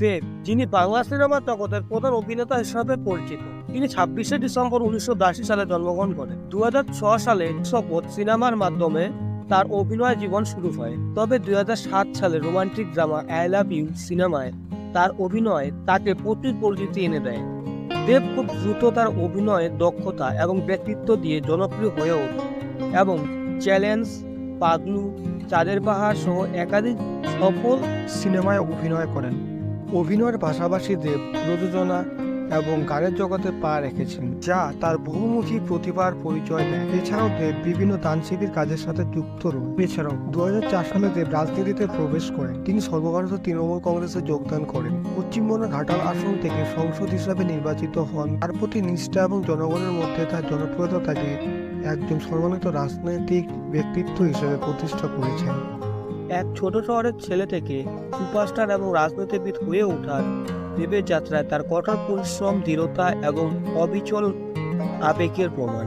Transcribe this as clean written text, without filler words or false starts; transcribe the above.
দেব, যিনি বাংলা সিনেমার জগতের প্রধান অভিনেতা হিসাবে পরিচিত। তিনি 26শে ডিসেম্বর 1982 সালে জন্মগ্রহণ করেন। 2006 সালে শপথ সিনেমার মাধ্যমে তার অভিনয় জীবন শুরু হয়। তবে 2007 সালে romantic drama I love you সিনেমায় তার অভিনয় তাকে প্রচুর পরিচিতি এনে দেয়। দেব খুব দ্রুত তার অভিনয়ের দক্ষতা এবং ব্যক্তিত্ব দিয়ে জনপ্রিয় হয়ে ওঠে এবং চ্যালেঞ্জ, পাগলু, চাঁদের পাহাড় সহ একাধিক সফল সিনেমায় অভিনয় করেন। অভিনয়ের পাশাপাশি দেব প্রযোজনা এবং গানের জগতে পা রেখেছেন, যা তার বহুমুখী প্রতিভার পরিচয় দেয়। এছাড়াও দেব বিভিন্ন দানশিবির কাজের সাথে যুক্ত রয়েছে। এছাড়াও 2004 সালে দেব রাজনীতিতে প্রবেশ করেন। তিনি সর্বভারতীয় তৃণমূল কংগ্রেসে যোগদান করেন। পশ্চিমবঙ্গের ঘাটাল আসন থেকে সংসদ হিসাবে নির্বাচিত হন। তার প্রতি নিষ্ঠা এবং জনগণের মধ্যে তার জনপ্রিয়তা তাকে একজন সম্মানিত রাজনৈতিক ব্যক্তিত্ব হিসেবে প্রতিষ্ঠা করেছেন। এক ছোট শহরের ছেলে থেকে সুপারস্টার এবং রাজনীতিবিদ হয়ে ওঠার দেবের যাত্রায় তার কঠোর পরিশ্রম, দৃঢ়তা এবং অবিচল আবেগের প্রমাণ।